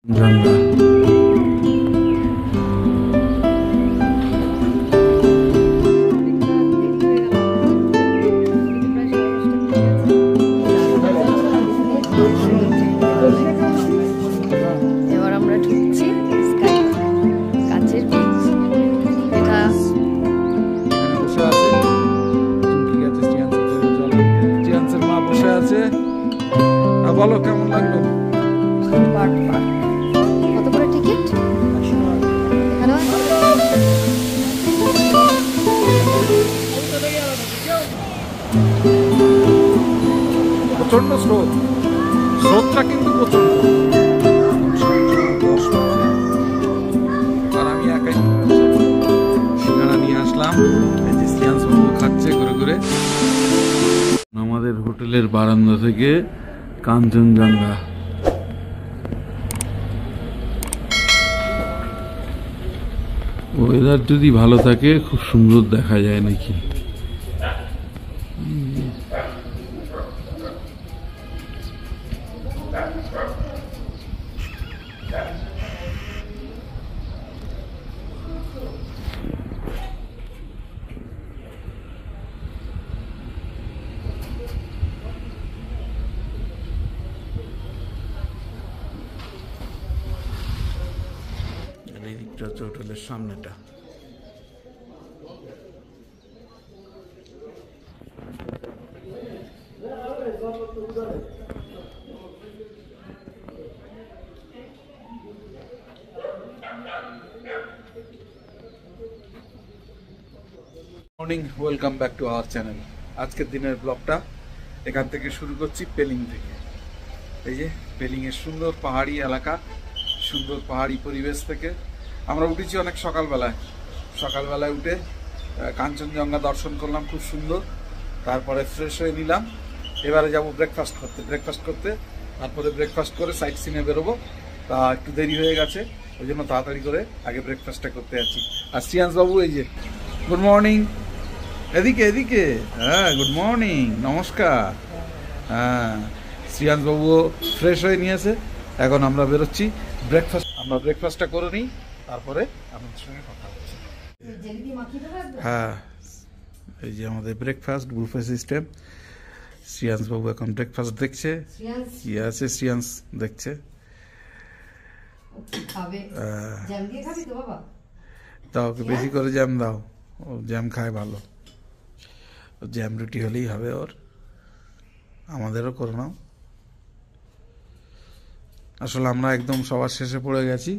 গঙ্গা এবার আমরা ঢুকছি কাচের বীজ। এটা বসে আছে চিয়ান্সের মা বসে আছে। বলো কেমন লাগলো? কত করে টিকিট? প্রচন্ড স্রোতটা কিন্তু প্রচন্ড। আর আমি একাই সিঙ্গাড়া নিয়ে আসলাম, এই যে সিয়ান্স বাবু খাচ্ছে ঘুরে ঘুরে। আমাদের হোটেলের বারান্দা থেকে কাঞ্চনজঙ্ঘা। ওয়েদার যদি ভালো থাকে খুব সুন্দর দেখা যায় নাকি। এইদিকটা হচ্ছে হোটেলের সামনেটা। Morning, welcome back to our channel. আজকের দিনের ব্লগটা এখান থেকে শুরু করছি, পেলিং থেকে। এই যে পেলিং এর সুন্দর পাহাড়ি এলাকা, সুন্দর পাহাড়ি পরিবেশ থেকে আমরা উঠেছি অনেক সকালবেলায় উঠে কাঞ্চনজঙ্ঘা দর্শন করলাম, খুব সুন্দর। তারপরে ফ্রেশ হয়ে নিলাম, এবারে যাব ব্রেকফাস্ট করতে। তারপরে ব্রেকফাস্ট করে সাইট সিনে বেরোবো। তা একটু দেরি হয়ে গেছে, ওই জন্য তাড়াতাড়ি করে আগে ব্রেকফাস্টটা করতে যাচ্ছি। আর শ্রিয়াংশ বাবু এই যে, গুড মর্নিং। এদিকে হ্যাঁ, গুড মর্নিং, নমস্কার। হ্যাঁ, শ্রিয়াংশ বাবুও ফ্রেশ হয়ে নিয়েছে। এখন আমরা বেরোচ্ছি ব্রেকফাস্টটা করে নিই, তারপরে আপনাদের সঙ্গে কথা হচ্ছে। হ্যাঁ, এই যে আমাদের ব্রেকফাস্ট বুফে সিস্টেম। শ্রিয়াংশ বাবু এখন ব্রেকফাস্ট দেখছে, কি আছে শ্রিয়াংশ দেখছে। দাও, ওকে বেশি করে জ্যাম দাও, ও জ্যাম খায় ভালো। জ্যাম রুটি হলেই হবে ওর। আমাদেরও করে নাও। আসলে আমরা একদম সবার শেষে পড়ে গেছি,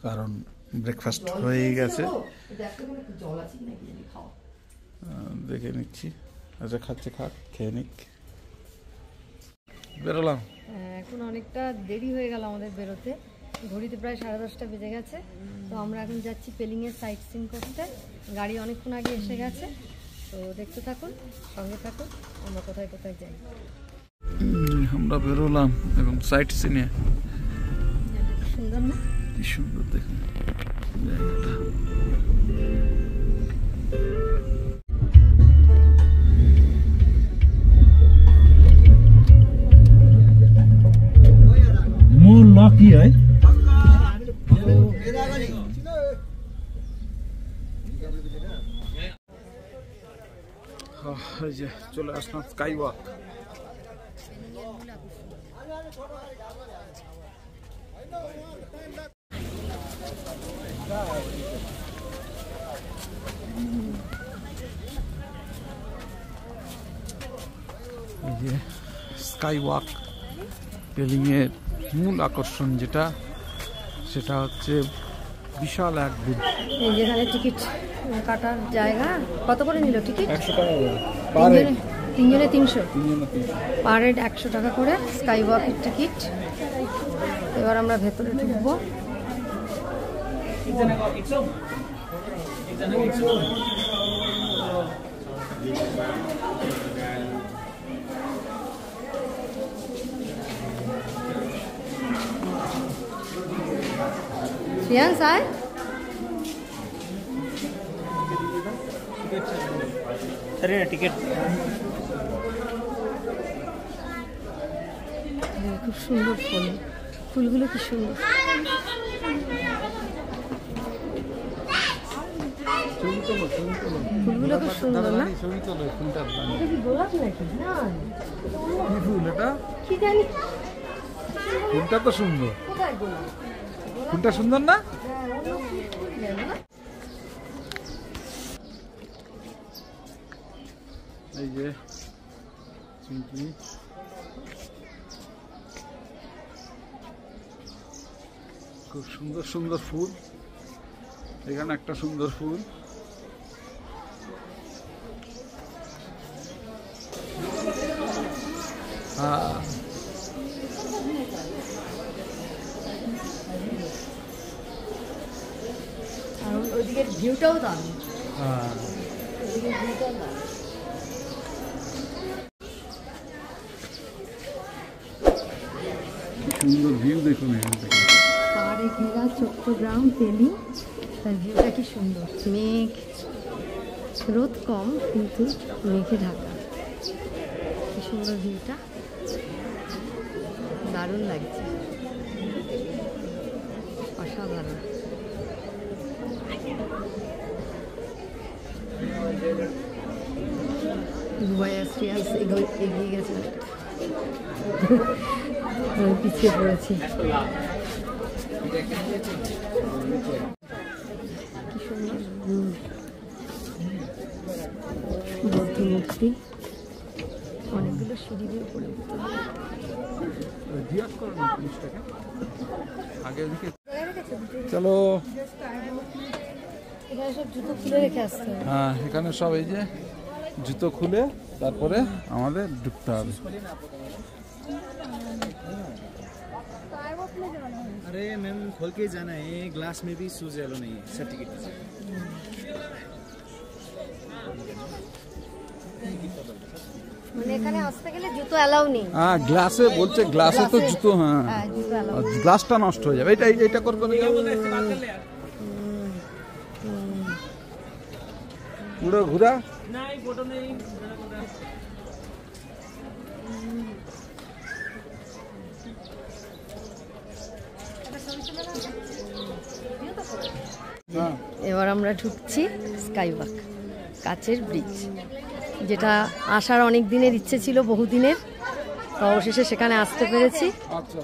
কারণ ব্রেকফাস্ট হয়ে গেছে। দেখে নিচ্ছি। আচ্ছা, খাচ্ছে, খেয়ে নিক। বেরোলাম। এখন অনেকটা দেরি হয়ে গেল আমাদের বেরোতে, ঘড়িতে প্রায় 10:30 বেজে গেছে। তো আমরা এখন যাচ্ছি পেলিংয়ের সাইট সিন করতে। গাড়ি অনেকক্ষণ আগে এসে গেছে, তো দেখতে থাকুন, সঙ্গে থাকুন, আমরা কোথায় কোথায় যাই। আমরা বেরোলাম এবং সাইট সিনে। সুন্দর না? কি সুন্দর দেখুন জায়গাটা। মোর লাকি হয়। এই যে চলে আসলাম স্কাই ওয়াক। এই যে স্কাই ওয়াক পেলিং এর মূল আকর্ষণ যেটা, সেটা হচ্ছে বিশাল এক বুদ্ধ। এই যেখানে টিকিট কাটার জায়গা। কত করে নিল টিকিট? 100 টাকা করে। তিনজনে 300, পার হেড 100 টাকা করে স্কাই ওয়াকের টিকিট। এবার আমরা ভেতরে ঢুকবো। শ্রিয়াংশ আয়। टिकट খুব সুন্দর ফুল, ফুলগুলো কি সুন্দর। ফুলগুলো খুব সুন্দর না? এটা কি গোলাপ নাকি? না, কি ফুল এটা? কি জানি। ফুলটা তো সুন্দর। কোথায় গোলাপ? ফুলটা সুন্দর না? এই যে চিংড়ি, খুব সুন্দর সুন্দর ফুল। এখানে একটা সুন্দর ফুল। হ্যাঁ, আর ওইদিকে ভিউটাও দারুণ। হ্যাঁ, ওইদিকে ভিউটাও দারুণ। কি সুন্দর ভিউ দেখুন এখান থেকে। পাহাড়ে ঘেরা চট্টগ্রাম পেলিং, তার ভিউটা কি সুন্দর। মেঘ, রোদ কম কিন্তু মেঘে ঢাকা। কি সুন্দর ভিউটা, দারুণ লাগছে, অসাধারণ। দুবাই শ্রিয়াস এগিয়ে গেছে, আমি পিছিয়ে পড়েছি। কি সুন্দর বৌদ্ধ মূর্তি, অনেকগুলো সিঁড়ি দিয়ে উপরে উঠতে হবে। চলো, এখানে সব জুতো খুলে রেখে আসতে হবে। হ্যাঁ এখানে সব এই যে জুতো খুলে তারপরে আমাদের ঢুকতে হবে। अरे मैम खोल के जाना है, ग्लास में भी शूज एलो नहीं है सर्टिफिकेट। মানে এখানে আসতে গেলে জুতো অ্যালাউ নেই। হ্যাঁ গ্লাসে বলছে, গ্লাসে তো জুতো, হ্যাঁ হ্যাঁ জুতো অ্যালাউ। গ্লাসটা নষ্ট হয়ে যাবে। এটা করবে না, পুরো ঘুরা। এবার আমরা ঢুকছি স্কাইওয়াক, কাচের ব্রিজ, যেটা আসার অনেক দিনের ইচ্ছে ছিল, বহুদিনের। তো অবশেষে সেখানে আসতে পেরেছি। আচ্ছা,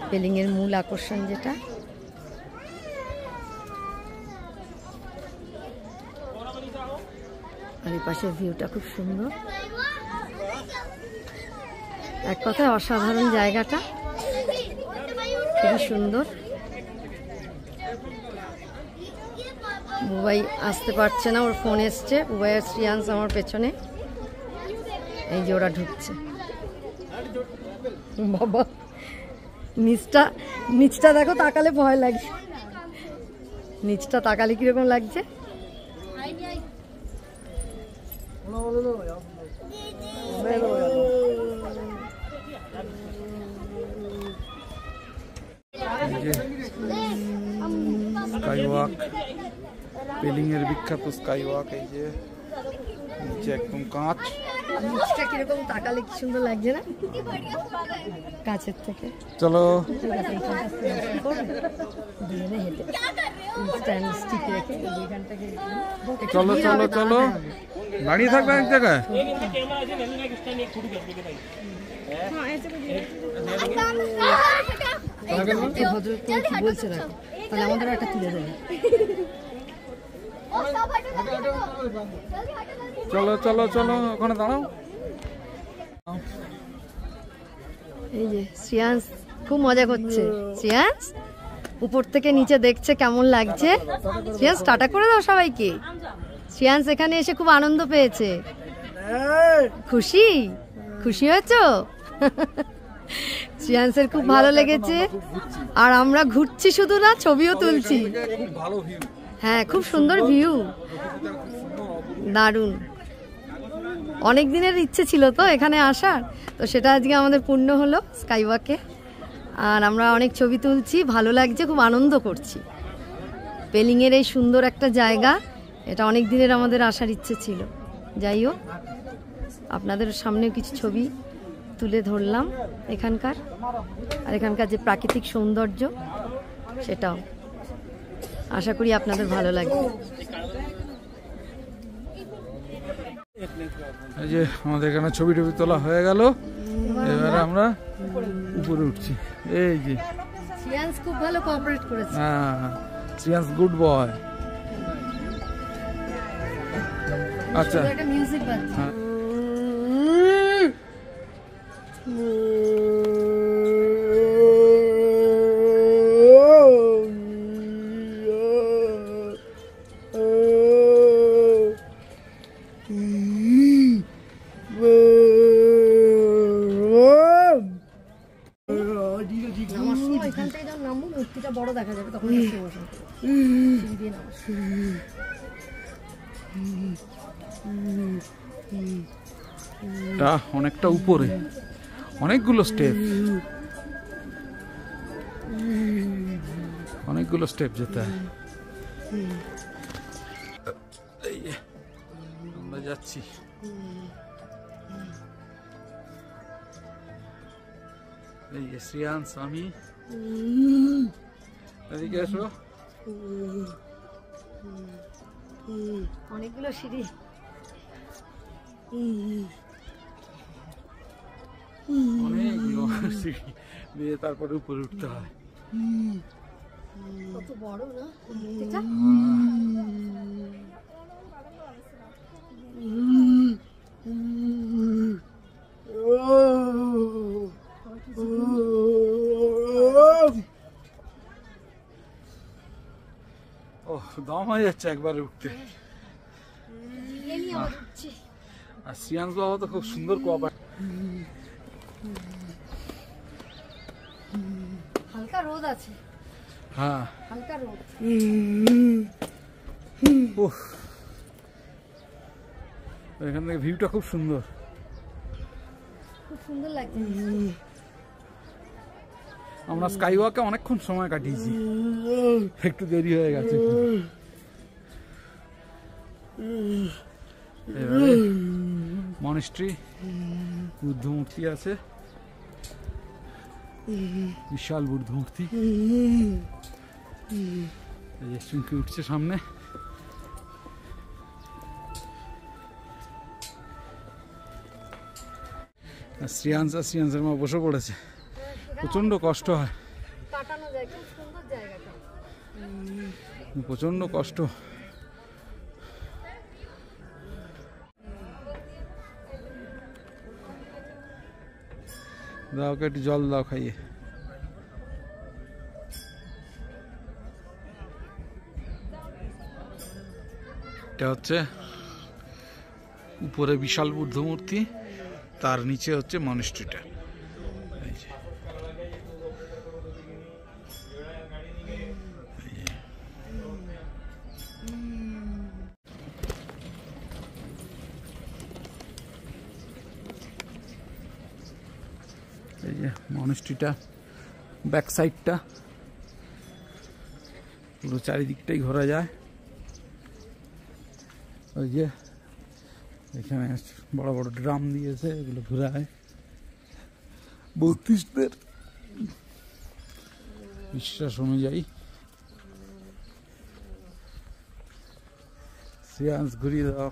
পেলিংয়ের মূল আকর্ষণ যেটা। আর এই পাশের ভিউটা খুব সুন্দর, এক কথায় অসাধারণ জায়গাটা, খুবই সুন্দর। বুবাই আসতে পারছে না, ওর ফোন এসছে। বুবাই আর শ্রিয়াংশ আমার পেছনে, এই যে ওরা ঢুকছে। বাবা, নিচটা দেখো, তাকালে ভয় লাগে। নিচটা তাকালে কিরকম লাগছে। স্কাইওয়াক, পেলিং এর বিখ্যাত স্কাইওয়াক। এই যে নিচে একদম কাঁচ। নিচটা কিরকম তাকালে কি সুন্দর লাগছে না কাছের থেকে। চলো দুজনে হেঁটে স্ট্যান্ড স্টিক রেখে চলো চলো চলো, দাঁড়িয়ে থাকবে এক জায়গায়। ভদ্র কি বলছে দেখো, তাহলে আমাদেরও একটা তুলে দেবে। চলো চলো চলো, ওখানে দাঁড়াও। এই যে শ্রিয়াংশ খুব মজা করছে। শ্রিয়াংশ উপর থেকে নিচে দেখছে কেমন লাগছে। শ্রিয়াংশ টাটা করে দাও সবাইকে। শ্রিয়াংশ এখানে এসে খুব আনন্দ পেয়েছে। খুশি খুশি হয়েছো? শ্রিয়াংশের খুব ভালো লেগেছে। আর আমরা ঘুরছি শুধু না, ছবিও তুলছি। খুব ভালো ভিউ। হ্যাঁ খুব সুন্দর ভিউ, দারুণ। অনেক দিনের ইচ্ছে ছিল তো এখানে আসার, তো সেটা আজকে আমাদের পূর্ণ হলো স্কাইওয়াকে। আর আমরা অনেক ছবি তুলছি, ভালো লাগছে, খুব আনন্দ করছি। পেলিংয়ের এই সুন্দর একটা জায়গা, এটা অনেক দিনের আমাদের আসার ইচ্ছে ছিল। যাই হোক, আপনাদের সামনেও কিছু ছবি তুলে ধরলাম এখানকার, আর এখানকার যে প্রাকৃতিক সৌন্দর্য সেটাও আশা করি আপনাদের ভালো লাগবে। এই যে আমাদের এখানে ছবি টবি তোলা হয়ে গেল, এবারে আমরা উপরে উঠছি। এই যে শ্রিয়াংশ খুব ভালো কোঅপারেট করেছে। হ্যাঁ, শ্রিয়াংশ গুড বয়। আচ্ছা, একটা মিউজিক বাজছে। হ্যাঁ। নামার সময় এখান থেকে যখন নামবো মূর্তিটা বড় দেখা যাবে, তখন অনেকটা উপরে, অনেকগুলো স্টেপ, অনেকগুলো স্টেপ যেতে হয়। এই যে আমরা যাচ্ছি। এই যে শ্রিয়াংশ, আমি, এদিকে এসো। অনেকগুলো সিঁড়ি। অনেকগুলো সিঁড়ি দিয়ে তারপরে উপরে উঠতে হয়। কত বড় না মূর্তিটা। দম হয়ে যাচ্ছে একবারে উঠতে। আর শ্রিয়াংশ বাবা তো খুব সুন্দর কোঅপারেট। হালকা রোদ আছে। হ্যাঁ, হালকা রোদ। এখান থেকে ভিউটা খুব সুন্দর, খুব সুন্দর লাগছে। আমরা স্কাই ওয়াকে অনেকক্ষণ সময় কাটিয়েছি, একটু দেরি হয়ে গেছে। এবারে মনেস্ট্রি, বুদ্ধ মূর্তি আছে, বিশাল বুদ্ধ মূর্তি। এই যে চুমকি উঠছে সামনে। শ্রিয়াংশের মা বসে পড়েছে, প্রচন্ড কষ্ট হয়, কাটানো যায়, খুব সুন্দর জায়গাটা, প্রচন্ড কষ্ট। দাও ওকে একটু জল দাও খাইয়ে। এটা হচ্ছে উপরে বিশাল বুদ্ধ মূর্তি, তার নিচে হচ্ছে মনেস্ট্রিটা। এই যে মনেস্ট্রিটা, ব্যাক সাইডটা পুরো চারিদিকটাই ঘোরা যায়। ওই যে এখানে বড় বড় ড্রাম দিয়েছে, এগুলো ঘোরায় বৌদ্ধিস্টদের বিশ্বাস অনুযায়ী। শ্রিয়াংশ ঘুরিয়ে দাও।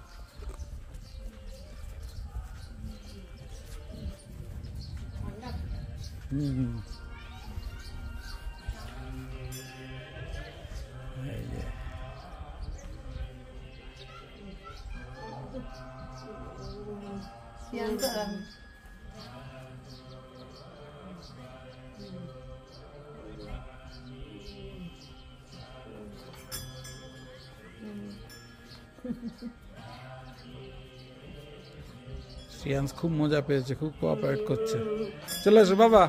শ্রিয়াংশ খুব মজা পেয়েছে, খুব কোঅপারেট করছে। চলে এসো বাবা,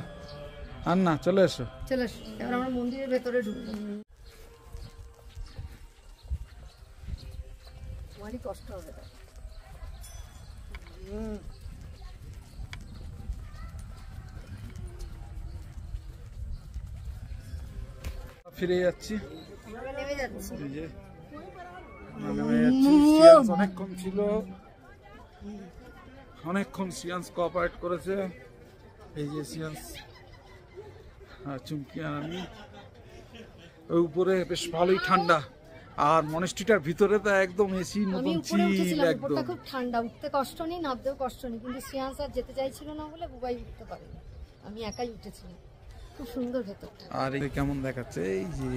আর না চলে এসো। চলে এসো, এবার আমরা মন্দিরের ভেতরে ঢুকবো। ভারী কষ্ট হবে। ফিরে যাচ্ছি, নেমে যাচ্ছি। এই যে নেমে যাচ্ছি। শ্রিয়াংশ অনেকক্ষণ ছিল, অনেকক্ষণ শ্রিয়াংশ কোঅপারেট করেছে। এই যে সিয়ান্স আর চুমকি আর আমি ওই উপরে বেশ ভালোই ঠান্ডা, আর মনেস্ট্রিটার ভিতরে তো একদম এসি আমি মতন উপরে চিল উঠেছিলাম, একদম। উপরটা খুব ঠান্ডা, উঠতে কষ্ট নেই, নামতেও কষ্ট নেই, কিন্তু সিয়ান্স আর যেতে চাইছিল না বলে বুবাই উঠতে পারেনি, আমি একাই উঠেছিলাম। খুব সুন্দর ভেতরটা। আর এই কেমন দেখাচ্ছে এই যে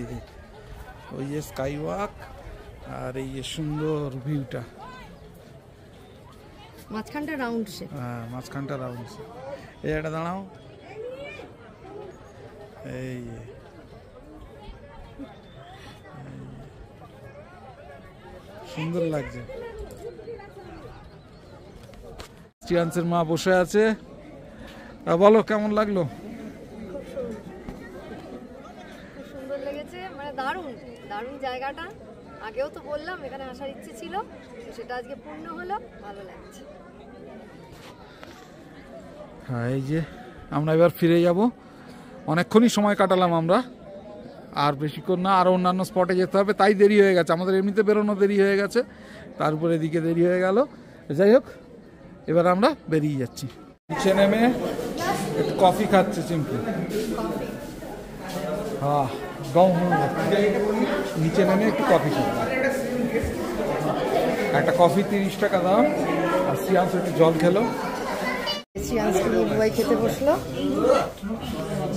ওই যে স্কাই ওয়াক আর এই যে সুন্দর ভিউটা, মাঝখানটা রাউন্ড শেপ। হ্যাঁ মাঝখানটা রাউন্ড। এই একটা দাঁড়াও, এই সুন্দর লাগছে। চিয়ান্সের মা বসে আছে, বলো কেমন লাগলো? খুব সুন্দর লেগেছে, মানে দারুণ দারুণ জায়গাটা। আগেও তো বললাম এখানে আসার ইচ্ছে ছিল, তো সেটা আজকে পূর্ণ হলো, ভালো লাগছে। হ্যাঁ এই যে আমরা এবার ফিরে যাব, অনেকক্ষণই সময় কাটালাম আমরা, আর বেশিক্ষণ না, আরও অন্যান্য স্পটে যেতে হবে, তাই দেরি হয়ে গেছে আমাদের, এমনিতে বেরোনো দেরি হয়ে গেছে, তার উপর এদিকে দেরি হয়ে গেল। যাই হোক এবার আমরা বেরিয়ে যাচ্ছি। নিচে নেমে একটু কফি খাচ্ছে চিমকি, হ্যাঁ নিচে নেমে একটু কফি খাচ্ছে, একটা কফি 30 টাকা দাম, আর সিয়ান্স একটু জল খেলো। সিয়ান্সকে নিয়ে বুবাই খেতে বসলো,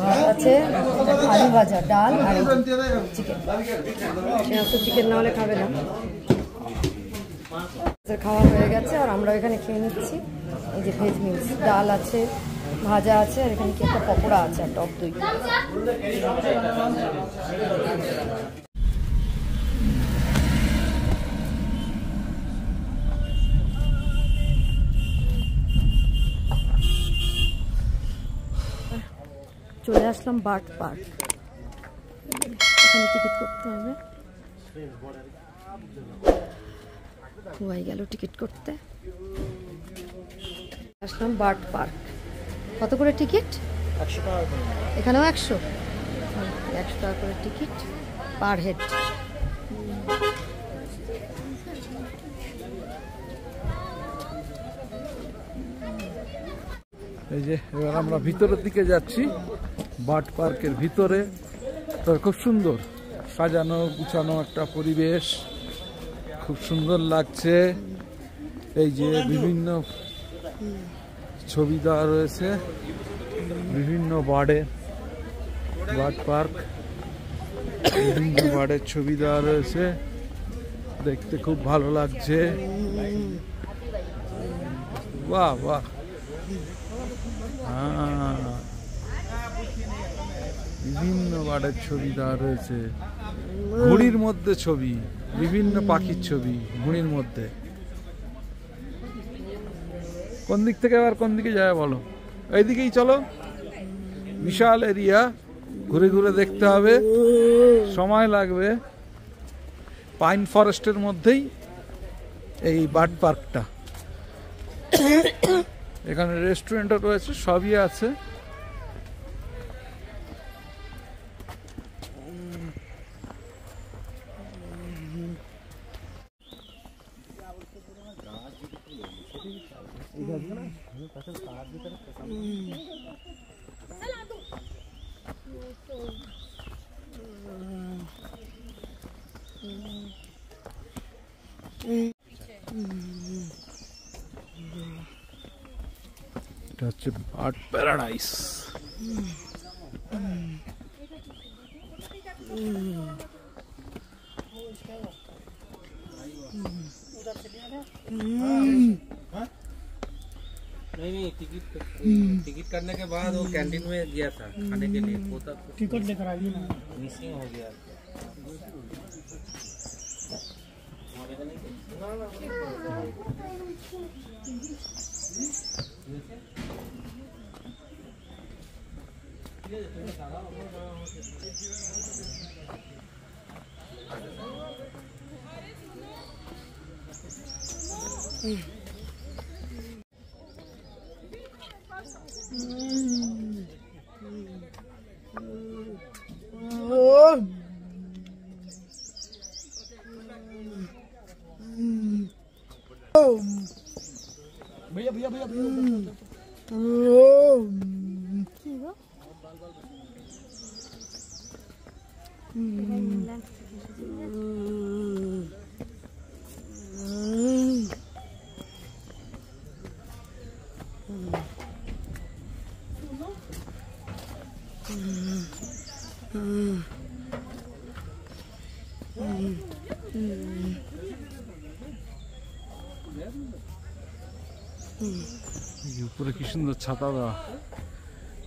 ভাত আছে, আলু ভাজা, ডাল আর চিকেন। সিয়ান্স তো চিকেন না হলে খাবে না। খাওয়া হয়ে গেছে আর আমরা এখানে খেয়ে নিচ্ছি। এই যে ভেজ মিলস, ডাল আছে, ভাজা আছে, আর এখানে কি একটা পকোড়া আছে আর টক দই। চলে আসলাম বার্ড পার্ক, এখানে টিকিট করতে হবে। হয়ে গেল টিকিট করতে, আসলাম বার্ড পার্ক। কত করে টিকিট? 100 টাকা করে। এখানেও 100 টাকা করে টিকিট পার হেড। এই যে এবার আমরা ভিতরের দিকে যাচ্ছি, বার্ড পার্কের ভিতরে। তো খুব সুন্দর সাজানো গুছানো একটা পরিবেশ, খুব সুন্দর লাগছে। এই যে বিভিন্ন ছবি দেওয়া রয়েছে, বিভিন্ন বার্ড পার্ক, বিভিন্ন বার্ডের ছবি দেওয়া রয়েছে, দেখতে খুব ভালো লাগছে। বাহ বাহ, বিভিন্ন বার্ডের ছবি দেওয়া রয়েছে, ঘুড়ির মধ্যে ছবি, বিভিন্ন পাখির ছবি ঘুড়ির মধ্যে। কোন দিক থেকে আবার কোন দিকে যায় বলো? এইদিকেই চলো, বিশাল এরিয়া, ঘুরে ঘুরে দেখতে হবে, সময় লাগবে। পাইন ফরেস্টের মধ্যেই এই বার্ড পার্কটা, এখানে রেস্টুরেন্টও রয়েছে, সবই আছে। এটা হচ্ছে বার্ড প্যারাডাইস। नहीं टिकट करने के बाद वो कैंटीन में दिया था खाने के लिए, वो तक टिकट लेकर आइए ना, मिसिंग हो गया। भैया भैया भैया উপরে কি সুন্দর ছাতা দেওয়া,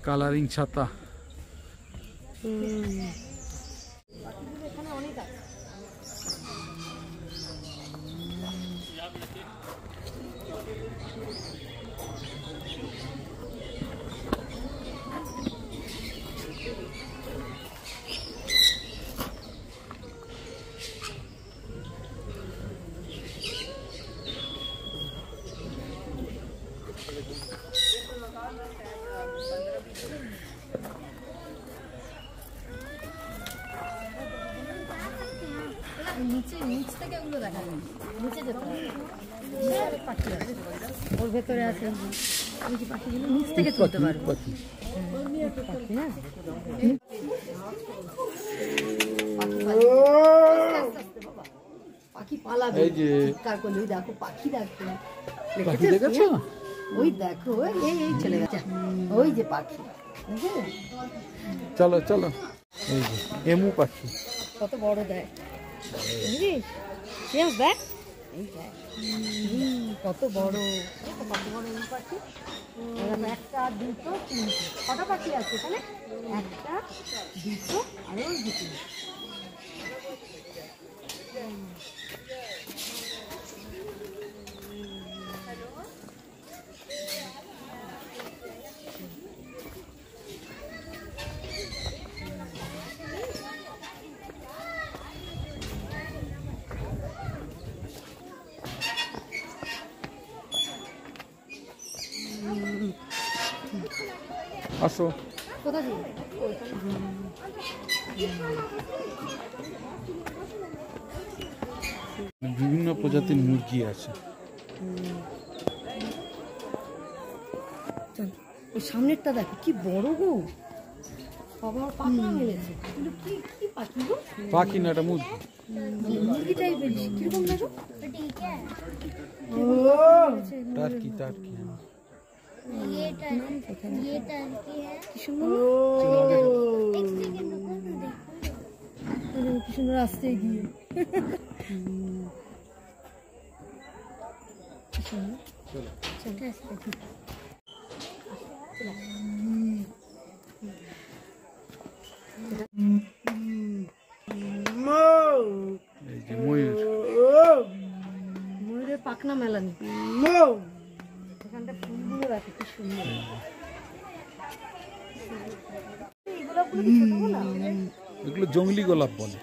কালারিং ছাতা। এখানে অনেক আছে। নিচ থেকে ওগুলো দেখা যায়, নিচে যেতে হবে। পাখি আছে ওর ভেতরে আছে, আমি কি পাখিগুলো নিচ থেকে তুলতে পারবো। পাখি হ্যাঁ, পাখি পালাবে। চিৎকার করলে দেখো পাখি, দেখো ওই দেখো, এই চলে গেছে, ওই যে পাখি। চলো চলো, এই যে এমু পাখি কত বড় দেয়, দেখ কত বড়, কত বড় এমু পাখি। একটা, দুটো, তিনটে, কটা পাখি আছে এখানে? একটা, দুটো, আরো দুটো। আসো। কোথা দিয়ে? বিভিন্ন প্রজাতির মুরগি আছে। ওই সামনেরটা দেখো কি বড় গো, বাবা পাখনা মেরেছে। কিন্তু কি কি পাখি গো? পাখি না, এটা মুরগি। মুরগি টাইপের, কিরকম দেখো? Turkey, turkey. ये टर्की है। কি সুন্দর, কি সুন্দর আসছে গিয়ে। এই যে ময়ূর, ময়ূরের পাখনা মেলানি। এখানটা ফুলগুলো দেখো কি সুন্দর। এগুলো জঙ্গলি গোলাপ বলে।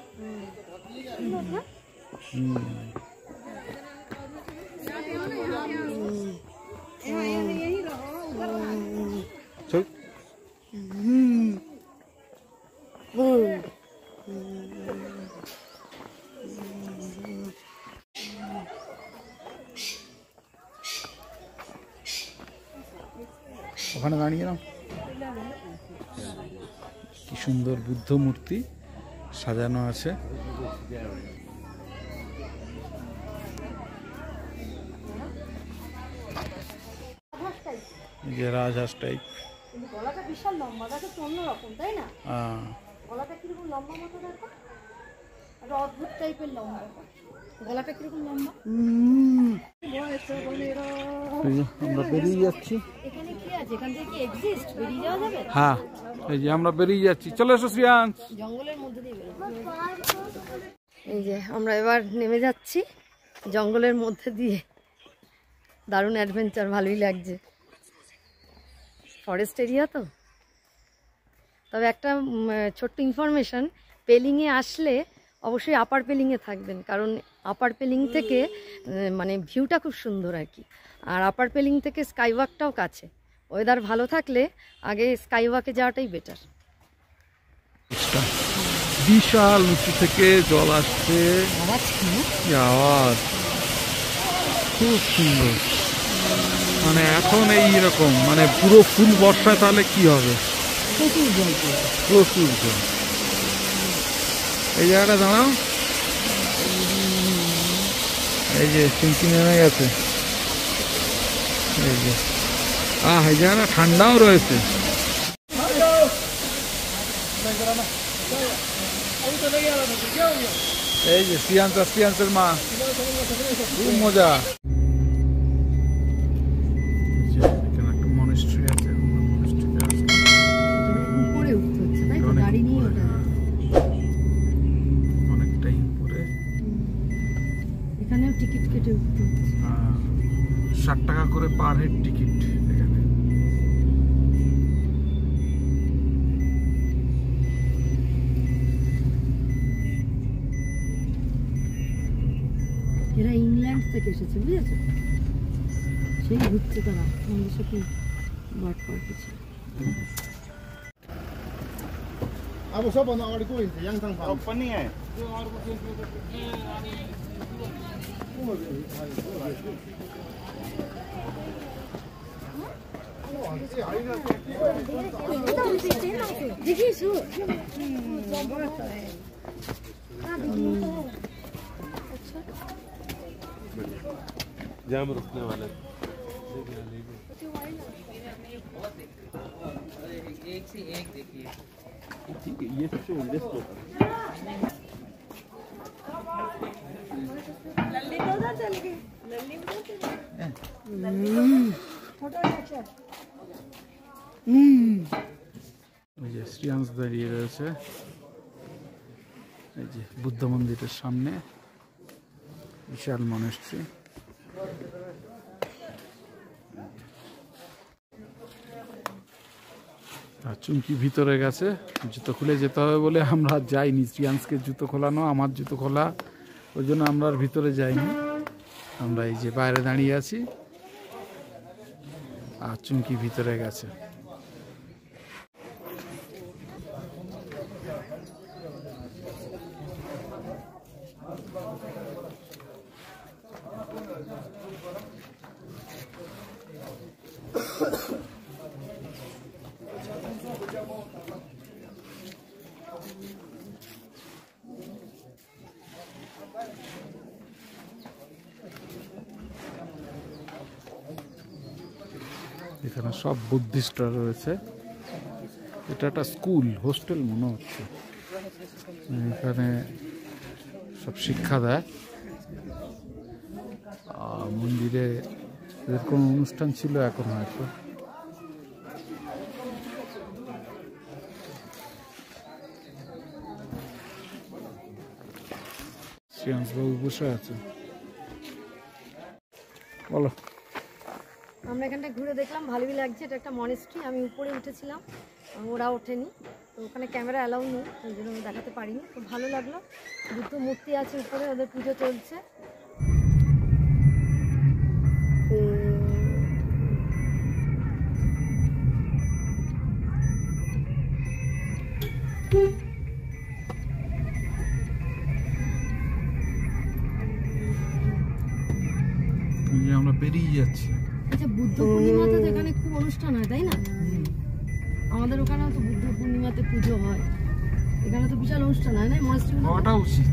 ওখানে দাঁড়িয়ে নাও, কি সুন্দর বুদ্ধ মূর্তি সাজানো আছে। যে রাজহাঁস টাইপ, কিন্তু গলাটা বিশাল লম্বা, দেখো তো অন্যরকম, তাই না? গলাটা কিরকম লম্বা মতো দেখো, একটা অদ্ভুত টাইপের লম্বা। গলাটা কিরকম লম্বা। আমরা বেরিয়ে যাচ্ছি। এখানে কি আছে? এখান থেকে কি এক্সিস্ট? বেরিয়ে যাওয়া যাবে? হ্যাঁ, এই যে আমরা বেরিয়ে যাচ্ছি। চলে এসো শ্রিয়াংশ। জঙ্গলের মধ্যে দিয়ে বেরোবো। এই যে আমরা এবার নেমে যাচ্ছি জঙ্গলের মধ্যে দিয়ে। দারুণ অ্যাডভেঞ্চার, ভালোই লাগছে। ফরেস্ট এরিয়া তো। তবে একটা ছোট্ট ইনফরমেশন, পেলিংয়ে আসলে অবশ্যই আপার পেলিংয়ে থাকবেন, কারণ আপার পেলিং থেকে মানে ভিউটা খুব সুন্দর আর কি। আর আপার পেলিং থেকে স্কাইওয়াকটাও কাছে। ওয়েদার ভালো থাকলে আগে স্কাইওয়াকে যাওয়াটাই বেটার। বিশাল উঁচু থেকে জল আসছে, আওয়াজ খুব সুন্দর। মানে এখন এইরকম, মানে পুরো ফুল বর্ষায় তাহলে কি হবে, প্রচুর জল, প্রচুর জল। এই জায়গাটা দাঁড়াও, এই যে চিমচি নেমে গেছে, এই যে এই জায়গাটা ঠান্ডাও রয়েছে। এই যে সিয়ান্সের মা, খুব মজা। এখানে একটা মনেস্ট্রি আছে, মনেস্ট্রিতে আসলাম। উপরে উঠতে হচ্ছে তাই তো, গাড়ি নিয়ে ওঠা অনেকটাই উপরে। এখানেও টিকিট কেটে উঠতে হচ্ছে। 60 টাকা করে পার হেড টিকিট এখানে। এরা ইংল্যান্ড থেকে এসেছে, বুঝেছো? সেই ঘুরছে তারা, আমাদের সাথে বাট পার কিছু। अब सब भन्दा अगाडि को हिँड्छ याङथाङ फार्म पनि आयो देखिए जहाँ हम रुकने वाले एक से एक देखिए। ठीक है, ये सबसे ओल्डेस्ट होता है। लल्ली को उधर चल गई, लल्ली उधर चल गई। फोटो अच्छा। এই যে শ্রীয়াংশ দাঁড়িয়ে রয়েছে এই যে বুদ্ধ মন্দিরের সামনে, বিশাল মনেস্ট্রি। চুমকি ভিতরে গেছে, জুতো খুলে যেতে হবে বলে আমরা যাইনি। শ্রিয়াংশকে জুতো খোলানো, আমার জুতো খোলা, ওই জন্য আমরা আর ভিতরে যাইনি। আমরা এই যে বাইরে দাঁড়িয়ে আছি, আর চুমকি ভিতরে গেছে। এখানে সব বুদ্ধিস্টরা রয়েছে। এটা একটা স্কুল, হোস্টেল মনে হচ্ছে। এখানে সব শিক্ষা দেয়। মন্দিরে এদের কোনো অনুষ্ঠান ছিল এখন হয়তো। শ্রীয়াংশবাবু বসে আছে, বলো। আমরা এখানটা ঘুরে দেখলাম, ভালোই লাগছে। এটা একটা মনেস্ট্রি, আমি উপরে উঠেছিলাম, ওরা ওঠেনি, তো ওখানে ক্যামেরা অ্যালাউ নেই, ওই জন্য দেখাতে পারিনি। তো ভালো লাগলো, বুদ্ধ মূর্তি আছে উপরে, ওদের পুজো চলছে। আমরা বেরিয়ে যাচ্ছি। আচ্ছা, বুদ্ধ পূর্ণিমাতে তো এখানে খুব অনুষ্ঠান হয় তাই না? আমাদের ওখানেও তো বুদ্ধ পূর্ণিমাতে পুজো হয়, এখানে তো বিশাল অনুষ্ঠান হয় না? হওয়াটা উচিত।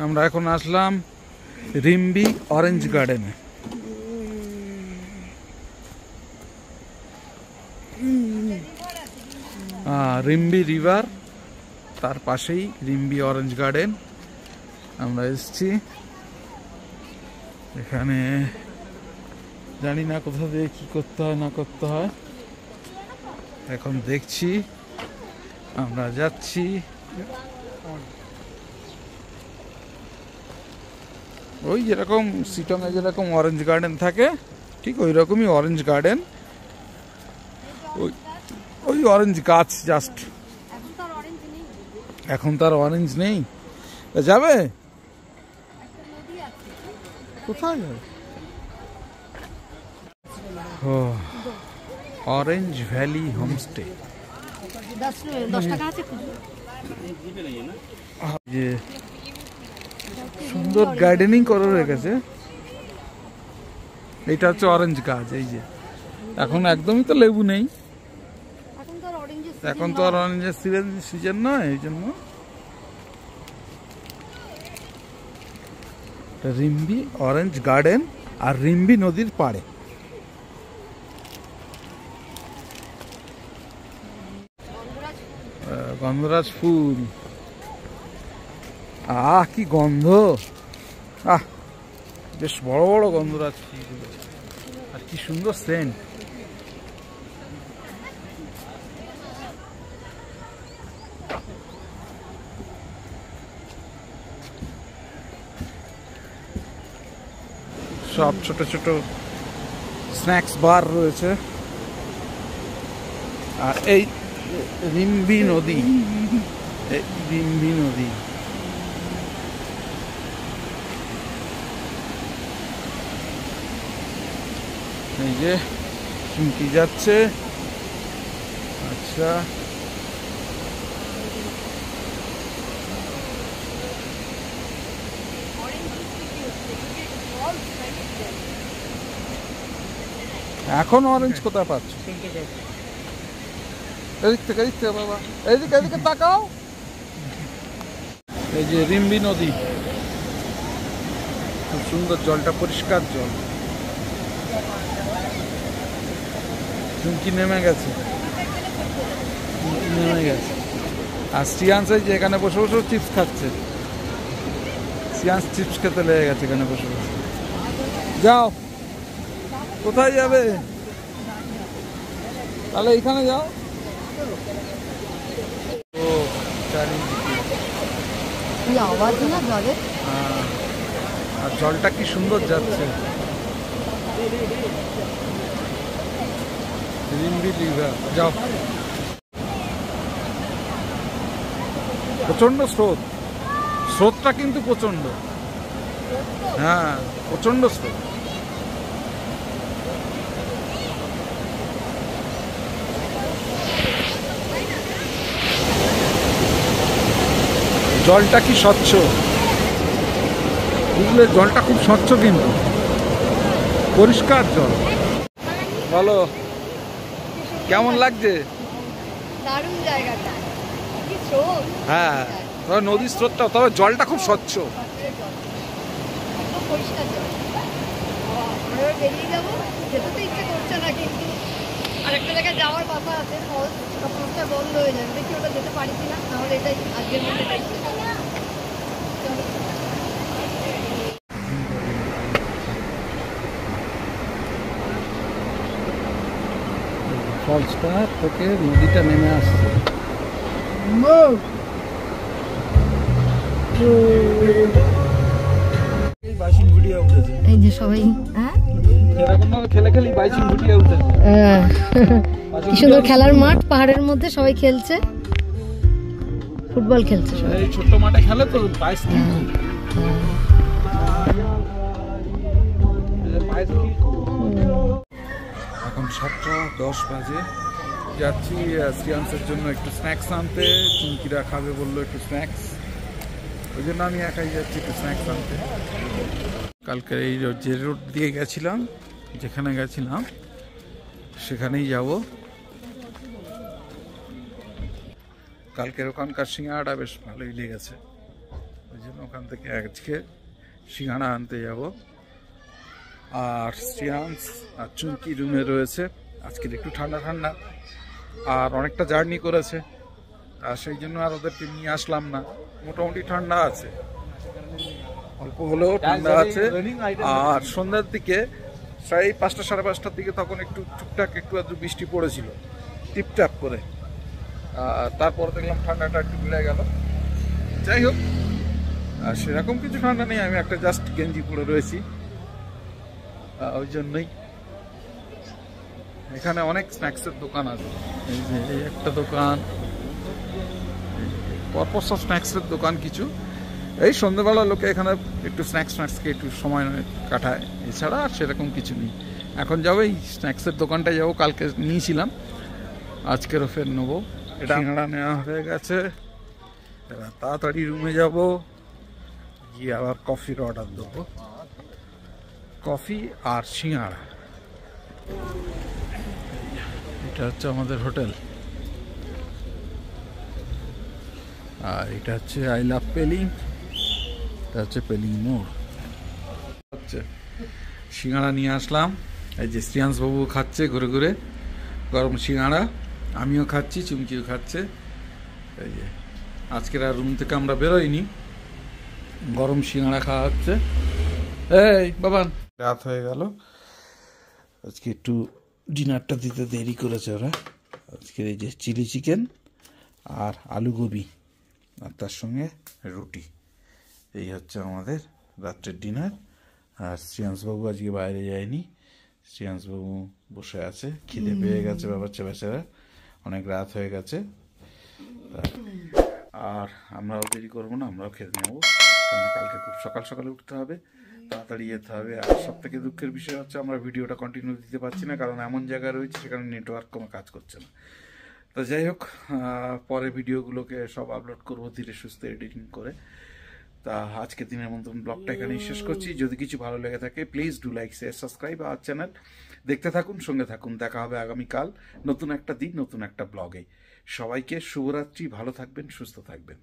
আমরা এখন আসলাম রিম্বি অরেঞ্জ গার্ডেনে। রিম্বি রিভার, তার পাশেই রিম্বি অরেঞ্জ গার্ডেন। আমরা এসেছি এখানে, জানি না কোথা দিয়ে কি করতে হয় না করতে হয়, এখন দেখছি। আমরা যাচ্ছি, ওই যেরকম শিটংয়ে যেরকম অরেঞ্জ গার্ডেন থাকে ঠিক ওই রকমই অরেঞ্জ গার্ডেন। ওই অরেঞ্জ গাছ জাস্ট, এখন তার অরেঞ্জ নেই। যাবে কোথায় যাবে? Orange valley homestay. 10 টাকা আছে। যে সুন্দর গার্ডেনিং করে রেখেছে। এটা হচ্ছে অরেঞ্জ গাছ। এই যে এখন একদমই তো লেবু নেই, এখন তো অরেঞ্জের এখন তো আর অরেঞ্জের সিজন নয়, এই জন্য রিম্বি অরেঞ্জ গার্ডেন আর রিম্বি নদীর পাড়ে। গন্ধরাজ ফুল, কি গন্ধ! বেশ বড় বড় গন্ধরাজ ফুল, আর কি সুন্দর সেন্ট। সব ছোট ছোট স্ন্যাক্স বার রয়েছে। আর এই রিম্বি নদী, রিম্বি নদী এই যে চুমকি যাচ্ছে। আচ্ছা, এখন অরেঞ্জ কোথায় পাচ্ছ? এদিক থেকে বাবা, এদিকে এদিকে তাকাও। এই যে রিম্বি নদী, খুব সুন্দর, জলটা পরিষ্কার জল। চুমকি নেমে গেছে, আর শ্রিয়াংশ যে এখানে বসে বসে চিপস খাচ্ছে। শ্রিয়াংশ চিপস খেতে লেগে গেছে এখানে বসে বসে। যাও, কোথায় যাবে? তাহলে এখানে যাও। ও চারিদিকে আওয়াজ না জলের, আর জলটা কি সুন্দর যাচ্ছে। রিম্বি রিভার, যাও। প্রচন্ড স্রোত, স্রোতটা কিন্তু প্রচন্ড। হ্যাঁ, প্রচন্ড স্রোত। জলটা কি স্বচ্ছ, বুঝলে? জলটা খুব স্বচ্ছ, কিন্তু পরিষ্কার জল। বলো কেমন লাগছে? দারুণ জায়গাটা, কি স্রোত। হ্যাঁ, তবে নদীর স্রোতটা, তবে জলটা খুব স্বচ্ছ, পরিষ্কার জল। আমরা বেরিয়ে যাবো, যেতে তো ইচ্ছে করছে না, কিন্তু আরেকটা জায়গায় যাওয়ার কথা আছে। ফলসটা বন্ধ হয়ে যাবে, দেখি ওটা যেতে পারি কিনা। তাহলে এটাই আজকের মধ্যে এটাই। ফলসটা থেকে নদীটা নেমে আসছে। এই যে সবাই, হ্যাঁ, এরকম ভাবে খেলে খেলি বাইচিং ফুটিয়ে উঠে। কি সুন্দর খেলার মাঠ, পাহাড়ের মধ্যে সবাই খেলছে, ফুটবল খেলছে সবাই। এই ছোট্ট মাঠে খেলে তো বাইশ। এখন 7:10 বাজে। যাচ্ছি শ্রিয়াংশের জন্য একটু স্ন্যাক্স আনতে। চুমকিরা খাবে বললো একটু স্ন্যাক্স, ওই জন্য আমি একাই যাচ্ছি একটু স্ন্যাক্স আনতে। কালকে এই যে রোড দিয়ে গেছিলাম, যেখানে গেছিলাম সেখানেই যাব। কালকের ওখানকার সিঙ্গাড়াটা বেশ ভালোই লেগেছে, ওই জন্য ওখান থেকে আজকে সিঙ্গাড়া আনতে যাব। আর শ্রিয়াংশ আর চুমকি রুমে রয়েছে। আজকের একটু ঠান্ডা ঠান্ডা, আর অনেকটা জার্নি করেছে, আর সেই জন্য আর ওদেরকে নিয়ে আসলাম না। মোটামুটি ঠান্ডা আছে, অল্প হলেও ঠান্ডা আছে। আর সন্ধ্যার দিকে প্রায় 5টা সাড়ে 5টার দিকে তখন একটু টুকটাক একটু আধটু বৃষ্টি পড়েছিল, টিপটাপ করে। তারপর দেখলাম ঠান্ডাটা একটু বেড়ে গেল। যাই হোক, আর সেরকম কিছু ঠান্ডা নেই, আমি একটা জাস্ট গেঞ্জি পরে রয়েছি, ওই জন্যই। এখানে অনেক স্ন্যাক্সের দোকান আছে, এই যে এই একটা দোকান, পরপর সব স্ন্যাক্সের দোকান কিছু। এই সন্ধ্যেবেলা লোকে এখানে একটু স্ন্যাক্সকে একটু সময় কাটায়, এছাড়া আর সেরকম কিছু নেই। এখন যাবো এই স্ন্যাক্সের দোকানটায় যাবো, কালকে নিয়েছিলাম, আজকেরও ফের নেবো। এটা সিঙ্গাড়া নেওয়া হয়ে গেছে, এবার তাড়াতাড়ি রুমে যাব, গিয়ে আবার কফির অর্ডার দেবো, কফি আর সিঙ্গাড়া। এটা হচ্ছে আমাদের হোটেল। আর এটা হচ্ছে আই লাভ পেলিং, এটা হচ্ছে পেলিং মোড়। হচ্ছে সিঙ্গাড়া নিয়ে আসলাম, এই যে শ্রেয়াংশবাবু খাচ্ছে ঘুরে ঘুরে গরম সিঙ্গাড়া, আমিও খাচ্ছি, চুমকিও খাচ্ছে। এই যে আজকের আর রুম থেকে আমরা বেরোইনি, গরম সিঙ্গাড়া খাওয়া হচ্ছে। এই বাবান, রাত হয়ে গেল, আজকে একটু ডিনারটা দিতে দেরি করেছে ওরা। আজকের এই যে চিলি চিকেন আর আলু গোবি আর তার সঙ্গে রুটি, এই হচ্ছে আমাদের রাত্রের ডিনার। আর শ্রেয়াংশবাবু আজকে বাইরে যায়নি, শ্রেয়াংশবাবু বসে আছে, খিদে পেয়ে গেছে বাচ্চা বেচারা, অনেক রাত হয়ে গেছে। আর আমরাও দেরি করবো না, আমরাও খেতে নেবো, কারণ কালকে খুব সকাল সকালে উঠতে হবে, তাড়াতাড়ি যেতে হবে। আর সব থেকে দুঃখের বিষয় হচ্ছে আমরা ভিডিওটা কন্টিনিউ দিতে পারছি না, কারণ এমন জায়গায় রয়েছে সেখানে নেটওয়ার্ক কোনো কাজ করছে না। তো যাই হোক, পরে ভিডিওগুলোকে সব আপলোড করবো ধীরে সুস্থে এডিটিং করে। তা আজকের দিনের মতন ব্লগটা এখানেই শেষ করছি। যদি কিছু ভালো লেগে থাকে please do like, share, subscribe our channel. দেখতে থাকুন, সঙ্গে থাকুন, দেখা হবে আগামীকাল নতুন একটা দিন নতুন একটা ব্লগে। সবাইকে শুভরাত্রি, ভালো থাকবেন, সুস্থ থাকবেন।